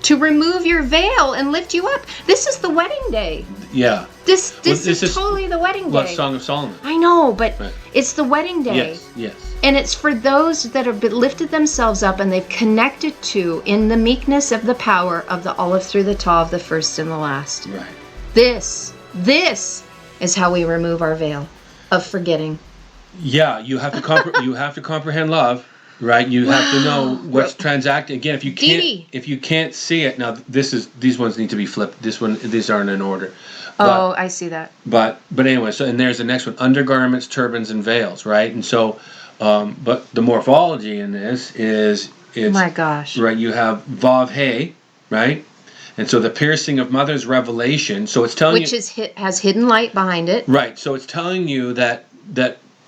to remove your veil and lift you up. This is the wedding day. Yeah. This is totally the wedding day. Song of Solomon. I know, but Right. it's the wedding day. Yes. And it's for those that have lifted themselves up and they've connected to, in the meekness of the power of the olive through the taw, the first and the last. Right. This is how we remove our veil of forgetting. Yeah, you have to you have to comprehend love, right? You have to know what's transacting. Again, if you can't see it, now these ones need to be flipped. These aren't in order. But, I see that. But anyway, so and there's the next one: undergarments, turbans, and veils, right? And so, but the morphology in this is oh my gosh, right? You have vav hey, right? And so the piercing of mother's revelation. So it's telling has hidden light behind it. Right. So it's telling you that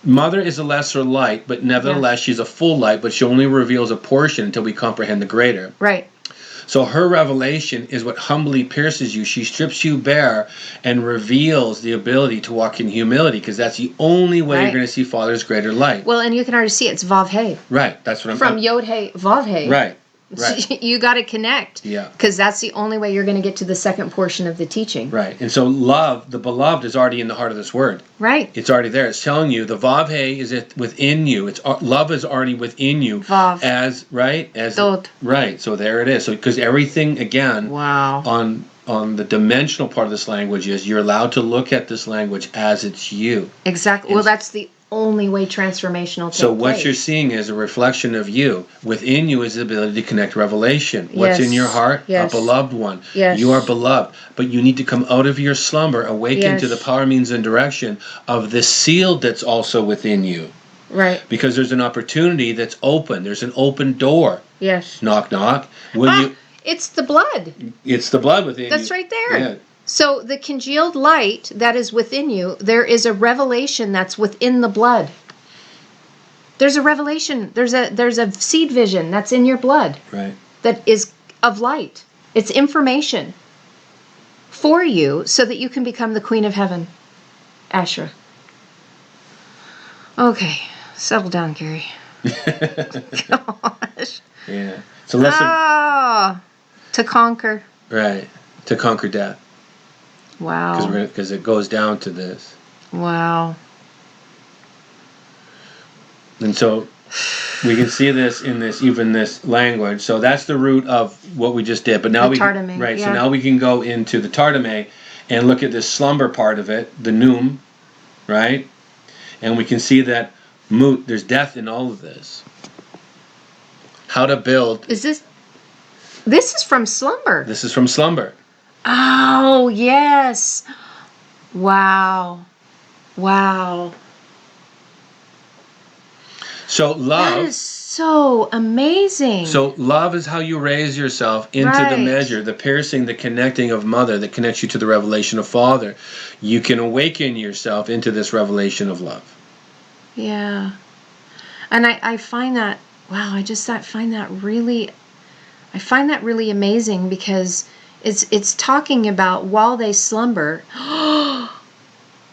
mother is a lesser light, but nevertheless she's a full light, but she only reveals a portion until we comprehend the greater. Right. So her revelation is what humbly pierces you. She strips you bare and reveals the ability to walk in humility, because that's the only way you're going to see Father's greater light. Well, and you can already see it's Vav Hey. Right. That's what I'm from Yod Hey, Vav Hey. Right. Right. You got to connect. Yeah. Because that's the only way you're going to get to the second portion of the teaching. Right. And so love, the beloved, is already in the heart of this word. Right. It's already there. It's telling you the Vav Hey is within you. It's love is already within you. Vav. As Dot. Right. So there it is. So because everything again wow. on the dimensional part of this language is you're allowed to look at this language as it's you. Exactly. Well, that's the only way transformational takes So what place. you're seeing is a reflection of you. Within you is the ability to connect revelation. What's in your heart? Yes. A beloved one. Yes. You are beloved. But you need to come out of your slumber, awaken to the power, means, and direction of the seal that's also within you. Right. Because there's an opportunity that's open. There's an open door. Yes. Knock, knock. Will you? It's the blood. It's the blood within you. That's right there. Yeah. So the congealed light that is within you, there is a revelation that's within the blood. There's a revelation. There's a seed vision that's in your blood. Right. That is of light. It's information for you so that you can become the Queen of Heaven. Ashra. Okay. Settle down, Gary. Gosh. Yeah. So let's to conquer. Right. To conquer death. Wow. Because it goes down to this. Wow. And so we can see this in this language. So that's the root of what we just did. But now so now we can go into the Tartame and look at this slumber part of it, the Noom, right? And we can see that there's death in all of this. How to build. This is from Slumber. This is from Slumber. Oh, yes. Wow. Wow. So love. That is so amazing. So love is how you raise yourself into the measure, the piercing, the connecting of Mother that connects you to the revelation of Father. You can awaken yourself into this revelation of love. Yeah. And I find that, wow, I find that really amazing, because it's talking about while they slumber.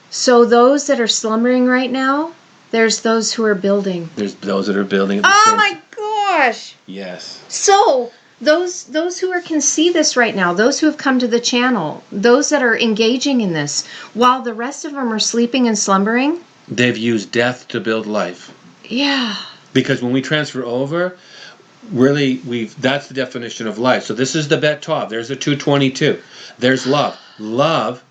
So those that are slumbering right now, there's those who are building. There's those that are building. Oh my gosh. Yes. So those who can see this right now, those who have come to the channel, those that are engaging in this, while the rest of them are sleeping and slumbering. They've used death to build life. Yeah. Because when we transfer over, really, that's the definition of life. So this is the Bet Tov. There's the 222. There's love. Love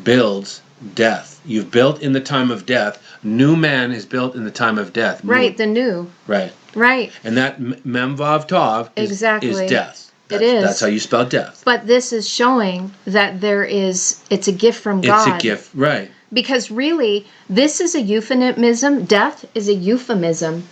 builds death. You've built in the time of death. New man is built in the time of death. Right, the new. Right. Right. And that Memvav Tov is death. It is. That's how you spell death. But this is showing that it's a gift from God. It's a gift, right. Because really, this is a euphemism. Death is a euphemism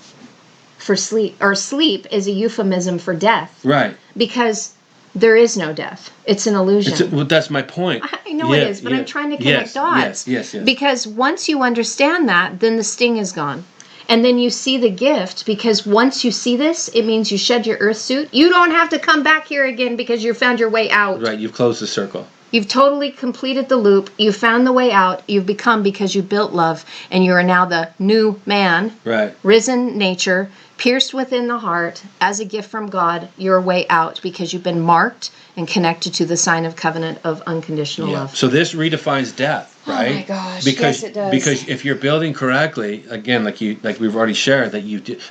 for sleep, or sleep is a euphemism for death. Right. Because there is no death. It's an illusion. Well, that's my point. I know it is, but I'm trying to connect dots. Yes. Because once you understand that, then the sting is gone. And then you see the gift, because once you see this, it means you shed your earth suit. You don't have to come back here again because you found your way out. Right, you've closed the circle. You've totally completed the loop. You found the way out. You've become, because you built love, and you are now the new man. Right. Risen nature, pierced within the heart as a gift from God, your way out, because you've been marked and connected to the sign of covenant of unconditional love. So this redefines death, right? Oh my gosh, because, yes it does. Because if you're building correctly, again, like we've already shared, that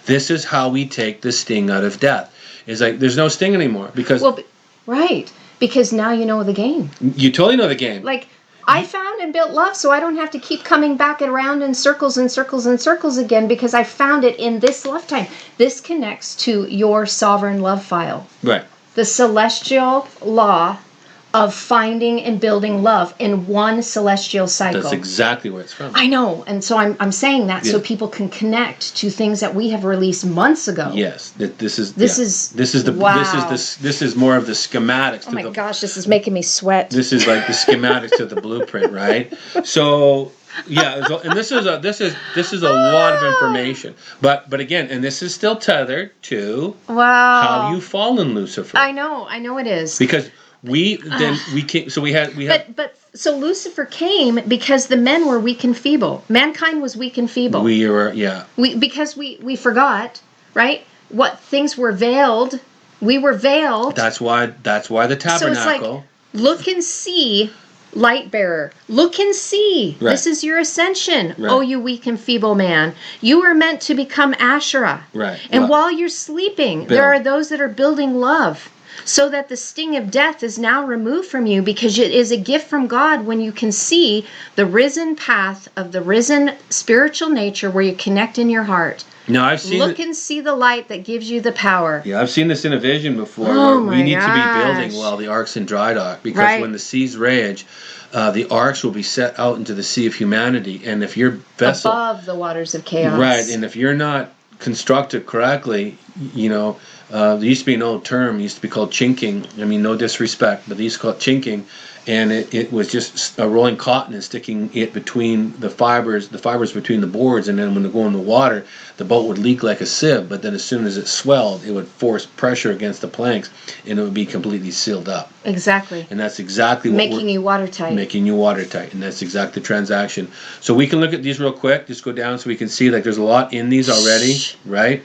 this is how we take the sting out of death. It's like there's no sting anymore because right, because now you know the game. You totally know the game. Like, I found and built love, so I don't have to keep coming back around in circles and circles and circles again, because I found it in this lifetime. This connects to your sovereign love file. Right. The celestial law of finding and building love in one celestial cycle. That's exactly where it's from. I know, and so I'm saying that so people can connect to things that we have released months ago. Yes, this is more of the schematics. Oh my gosh, this is making me sweat. This is like the schematics to the blueprint, right? So and this is a lot of information, but again, and this is still tethered to how you fall in Lucifer. I know it is because. So Lucifer came because the men were weak and feeble. Mankind was weak and feeble. Because we forgot, right? What things were veiled. We were veiled. That's why the tabernacle. So it's like, look and see, light bearer. Look and see. Right. This is your ascension. Right. Oh, you weak and feeble man. You were meant to become Asherah. Right. And while you're sleeping, there are those that are building love. So that the sting of death is now removed from you, because it is a gift from God when you can see the risen path of the risen spiritual nature where you connect in your heart. No, I've seen Look and see the light that gives you the power. Yeah, I've seen this in a vision before. Oh where we need to be building while the ark's in dry dock, because when the seas rage, the arks will be set out into the sea of humanity, and if your vessel above the waters of chaos, right, and if you're not constructed correctly, there used to be an old term, used to be called chinking. I mean, no disrespect, but they used to call it chinking. And it was just a rolling cotton and sticking it between the fibers between the boards. And then when they go in the water, the boat would leak like a sieve. But then as soon as it swelled, it would force pressure against the planks, and it would be completely sealed up. Exactly. And that's exactly what making you watertight. Making you watertight. And that's exactly the transaction. So we can look at these real quick. Just go down so we can see, like, there's a lot in these already, right?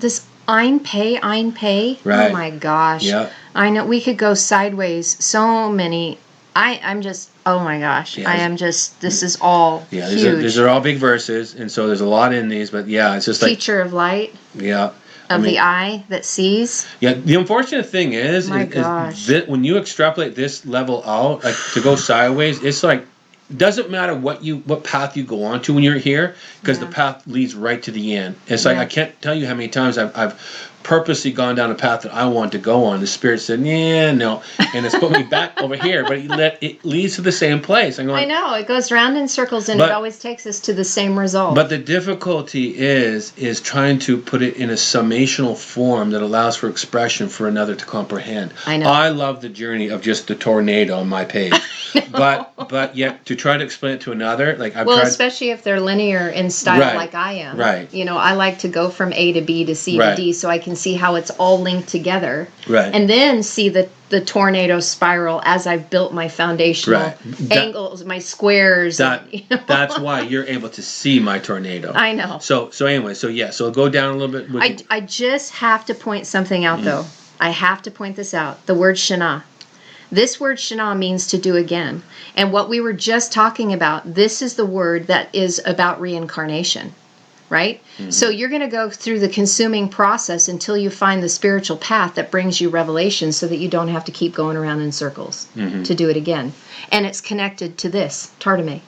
This Ein Pei. Right. Oh my gosh. Yeah. I know we could go sideways. So many. I'm just. Oh my gosh. I am just. This is all huge. These are all big verses, and so there's a lot in these. But it's just like teacher of light. Yeah. The eye that sees. Yeah. The unfortunate thing is that when you extrapolate this level out, like to go sideways, it's like. Doesn't matter what path you go on to when you're here, because the path leads right to the end. It's like I can't tell you how many times I've purposely gone down a path that I wanted to go on. The Spirit said, no, and it's put me back over here, but it leads to the same place. I'm going, I know, it goes round in circles, and it always takes us to the same result. But the difficulty is trying to put it in a summational form that allows for expression for another to comprehend. I know. I love the journey of just the tornado on my page. But yet to try to explain it to another, like I've tried, especially if they're linear in style like I am. Right. I like to go from A to B to C to D, so I can see how it's all linked together. Right. And then see the tornado spiral as I've built my foundational angles, my squares. That's why you're able to see my tornado. I know. So anyway, so go down a little bit. I just have to point something out though. I have to point this out. The word Shana. This word Shana means to do again. And what we were just talking about, this is the word that is about reincarnation, right? Mm-hmm. So you're going to go through the consuming process until you find the spiritual path that brings you revelation, so that you don't have to keep going around in circles to do it again. And it's connected to this, Tartame.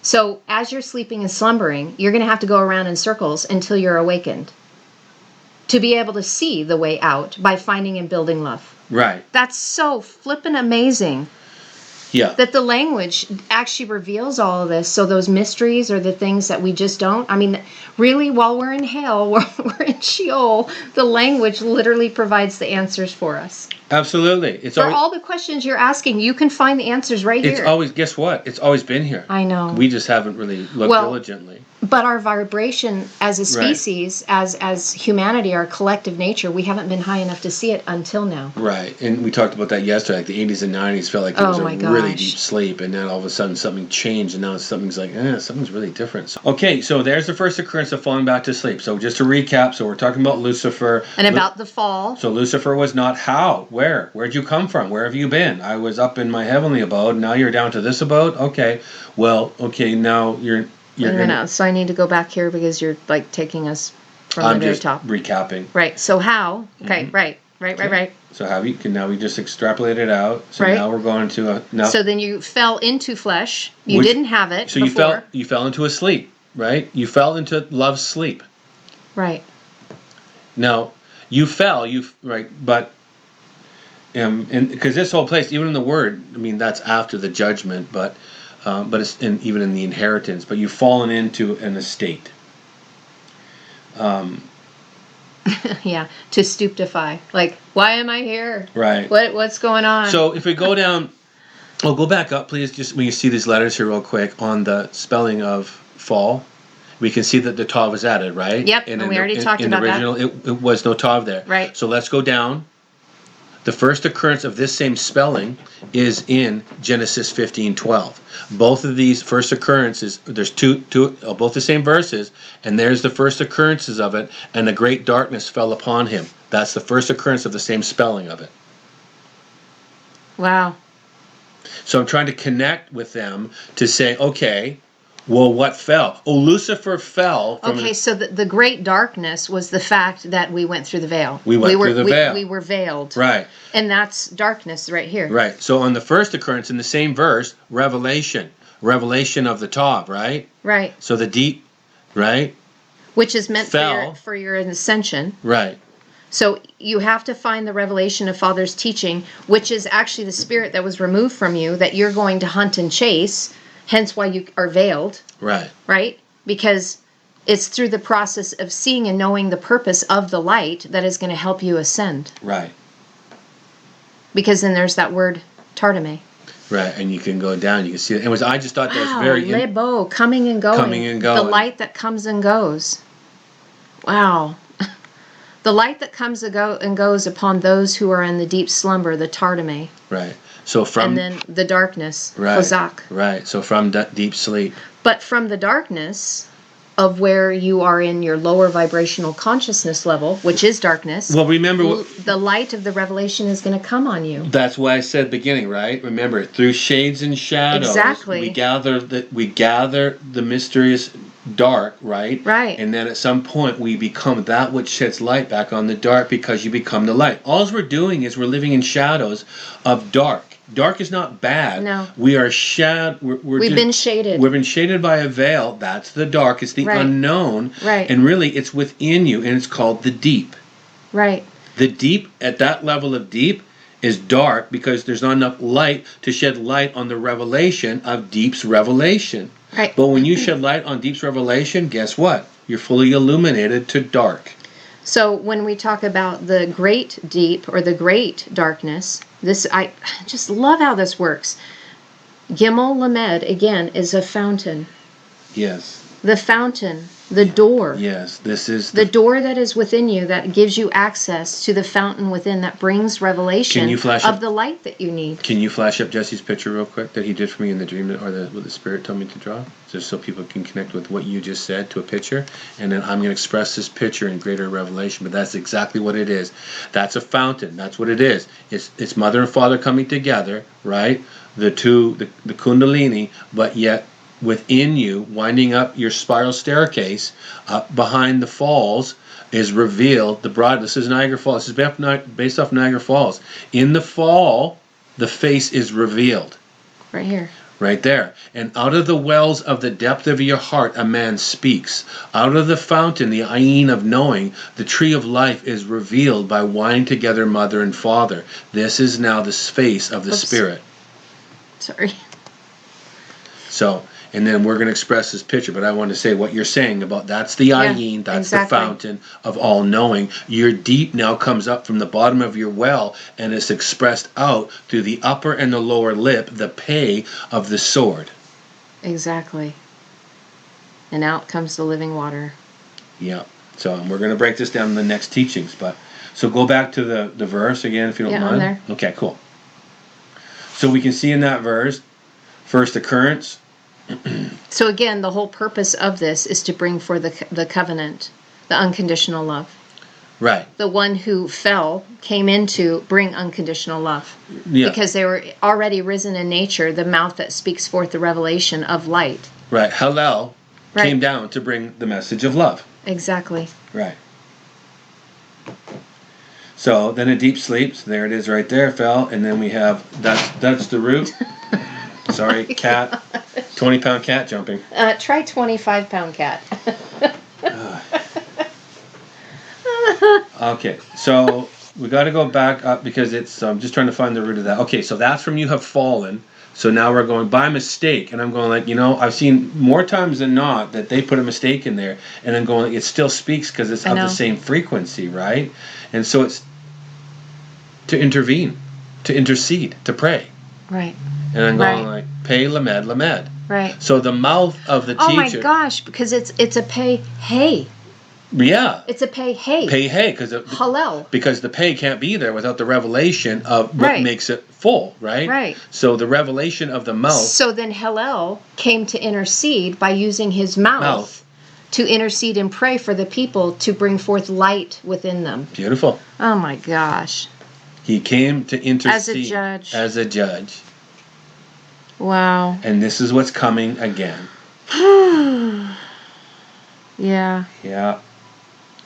So as you're sleeping and slumbering, you're going to have to go around in circles until you're awakened, to be able to see the way out by finding and building love. Right. That's so flippin' amazing. Yeah. That the language actually reveals all of this. So those mysteries are the things that we just don't. I mean, really, while we're in hell, we're in Sheol, the language literally provides the answers for us. Absolutely. All the questions you're asking, you can find the answers right here. It's always, guess what? It's always been here. I know. We just haven't really looked diligently. But our vibration as a species, as humanity, our collective nature, we haven't been high enough to see it until now. Right. And we talked about that yesterday. Like the 80s and 90s felt like it was a really deep sleep, and then all of a sudden something changed, and now something's like, something's really different. Okay, so there's the first occurrence of falling back to sleep. So just to recap, recap. So we're talking about Lucifer. And about the fall. So Lucifer was not how? Where? Where'd you come from? Where have you been? I was up in my heavenly abode. Now you're down to this abode? Okay. Well, okay, now you're gonna... So I need to go back here because you're like taking us from the very top. I'm just recapping. Right. So how? Okay, right. So how now we just extrapolate it out. So now we're going to now. So then you fell into flesh. You didn't have it so before. you fell into a sleep, right? You fell into love's sleep. Right. Now but and because this whole place, even in the word, I mean that's after the judgment, but it's even in the inheritance. But you've fallen into an estate. Yeah, to stupefy. Like, why am I here? Right. What's going on? So if we go down, go back up, please. Just when you see these letters here, real quick, on the spelling of fall, we can see that the tav is added, right? Yep. And we already talked about that. In the original, it was no tav there. Right. So let's go down. The first occurrence of this same spelling is in Genesis 15:12. Both of these first occurrences, there's two both the same verses, and there's the first occurrences of it, and a great darkness fell upon him. That's the first occurrence of the same spelling of it. Wow. So I'm trying to connect with them to say, okay, well, what fell? Oh, Lucifer fell. So the great darkness was the fact that we went through the veil. We went through the veil. We were veiled. Right. And that's darkness right here. Right. So on the first occurrence in the same verse, revelation of the tav, right? Right. So the deep, right? Which is meant fell. for your ascension. Right. So you have to find the revelation of Father's teaching, which is actually the spirit that was removed from you that you're going to hunt and chase. Hence why you are veiled. Right. Right? Because it's through the process of seeing and knowing the purpose of the light that is going to help you ascend. Right. Because then there's that word tartame. Right, and you can go down. You can see it. I just thought that was very... Lebo, coming and going. Coming and going. The light that comes and goes. Wow. The light that comes and goes upon those who are in the deep slumber, the tartame. Right. So from... And then the darkness, right, chazak. Right, so from deep sleep. But from the darkness of where you are in your lower vibrational consciousness level, which is darkness. Well, remember... the light of the revelation is going to come on you. That's why I said beginning, right? Remember, through shades and shadows, exactly. we gather the mysterious dark, right? Right. And then at some point we become that which sheds light back on the dark because you become the light. All we're doing is we're living in shadows of dark. Dark is not bad. No. We are We've been shaded. We've been shaded by a veil. That's the dark. It's the unknown. Right. And really it's within you, and it's called the deep. Right. The deep, at that level of deep, is dark because there's not enough light to shed light on the revelation of deep's revelation. Right. But when you shed light on deep's revelation, guess what? You're fully illuminated to dark. So when we talk about the great deep or the great darkness, I just love how this works. Gimel Lamed, again, is a fountain. Yes. The fountain, the door. Yes, this is the door that is within you that gives you access to the fountain within that brings revelation of the light that you need. Can you flash up Jesse's picture real quick that he did for me in the dream, or what the Spirit told me to draw? Just so people can connect with what you just said to a picture. And then I'm going to express this picture in greater revelation, but that's exactly what it is. That's a fountain. That's what it is. It's mother and father coming together, right? The Kundalini, but yet within you, winding up your spiral staircase, behind the falls is revealed the bride. This is Niagara Falls. This is based off Niagara Falls. In the fall, the face is revealed. Right here. Right there. And out of the wells of the depth of your heart, a man speaks. Out of the fountain, the ayin of knowing, the tree of life is revealed by winding together mother and father. This is now the face of the Spirit. Sorry. So, and then we're going to express this picture, but I want to say what you're saying about that's the ayin, that's exactly. The fountain of all knowing. Your deep now comes up from the bottom of your well and is expressed out through the upper and the lower lip, the pay of the sword. Exactly. And out comes the living water. Yeah. So we're going to break this down in the next teachings, but so go back to the verse again if you don't mind. I'm there. Okay, cool. So we can see in that verse, first occurrence. So again, the whole purpose of this is to bring forth the covenant. The unconditional love. Right. The one who fell came in to bring unconditional love. Yeah. Because they were already risen in nature, the mouth that speaks forth the revelation of light. Right. Hellel came down to bring the message of love. Exactly. Right. So then a deep sleep. So there it is right there, fell. And then we have, that's the root. Sorry, cat. 20-pound cat jumping. Try 25-pound cat. Okay, so we got to go back up because it's, I'm just trying to find the root of that. Okay, so that's from you have fallen. So now we're going by mistake. And I'm going like, I've seen more times than not that they put a mistake in there. And I'm going, it still speaks because it's of the same frequency, right? And so it's to intervene, to intercede, to pray. Right. And I'm going like, pay lamed, lamed. Right. So the mouth of the teacher. Oh my gosh, because it's a pay hey. Yeah. It's a pay hey. Pay hey, Hellel. Because the pay can't be there without the revelation of what makes it full, right? Right. So the revelation of the mouth. So then Hellel came to intercede by using his mouth to intercede and pray for the people to bring forth light within them. Beautiful. Oh my gosh. He came to intercede. As a judge. As a judge. Wow. And this is what's coming again. Yeah. Yeah.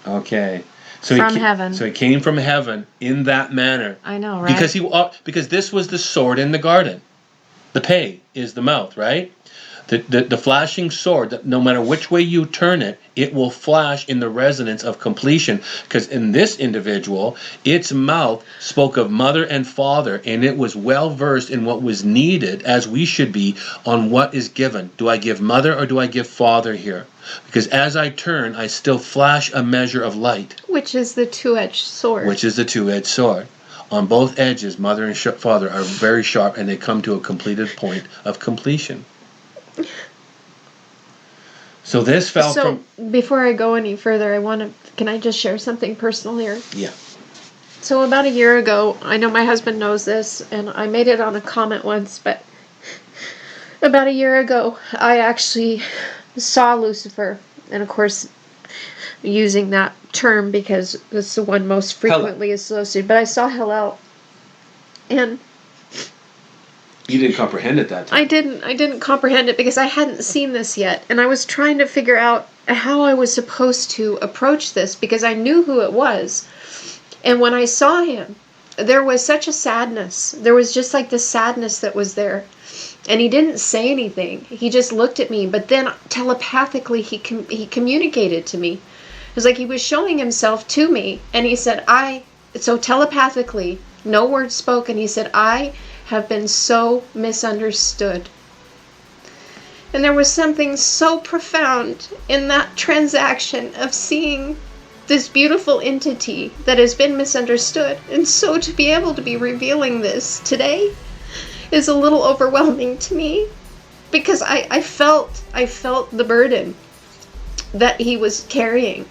Okay. So from heaven. So he came from heaven in that manner. I know, right? Because this was the sword in the garden. The pay is the mouth, right? The flashing sword, that no matter which way you turn it, it will flash in the resonance of completion. Because in this individual, its mouth spoke of mother and father, and it was well versed in what was needed, as we should be, on what is given. Do I give mother or do I give father here? Because as I turn, I still flash a measure of light. Which is the two-edged sword. Which is the two-edged sword. On both edges, mother and father are very sharp, and they come to a completed point of completion. So this fell from... So, before I go any further, can I just share something personal here? Yeah. So about a year ago, I know my husband knows this, and I made it on a comment once, but about a year ago, I actually saw Lucifer, and of course, using that term because it's the one most frequently associated, but I saw Hellel, and... You didn't comprehend it that time. I didn't comprehend it because I hadn't seen this yet. And I was trying to figure out how I was supposed to approach this because I knew who it was. And when I saw him, there was such a sadness. There was just like this sadness that was there. And he didn't say anything. He just looked at me. But then telepathically, he communicated to me. It was like he was showing himself to me. And he said, so telepathically, no words spoken, he said, I have been so misunderstood. And there was something so profound in that transaction of seeing this beautiful entity that has been misunderstood. And so to be able to be revealing this today is a little overwhelming to me because I felt the burden that he was carrying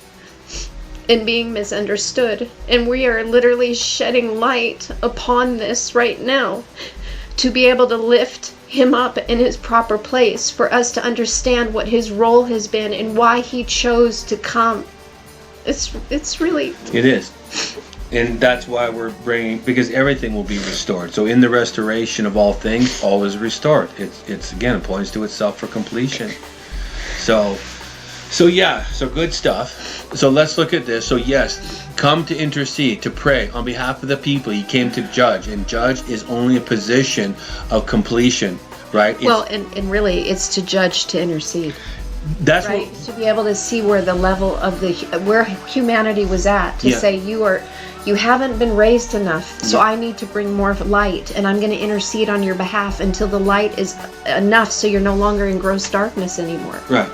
and being misunderstood. And we are literally shedding light upon this right now to be able to lift him up in his proper place, for us to understand what his role has been and why he chose to come. It's really... It is. And that's why we're bringing, because everything will be restored. So in the restoration of all things, all is restored. It's again, it points to itself for completion. So good stuff. So let's look at this. So yes, come to intercede, to pray on behalf of the people. He came to judge, and judge is only a position of completion, right? And really, it's to judge, to intercede. That's right. To be able to see where the level of where humanity was at, to say you haven't been raised enough, so I need to bring more light, and I'm going to intercede on your behalf until the light is enough, so you're no longer in gross darkness anymore. Right.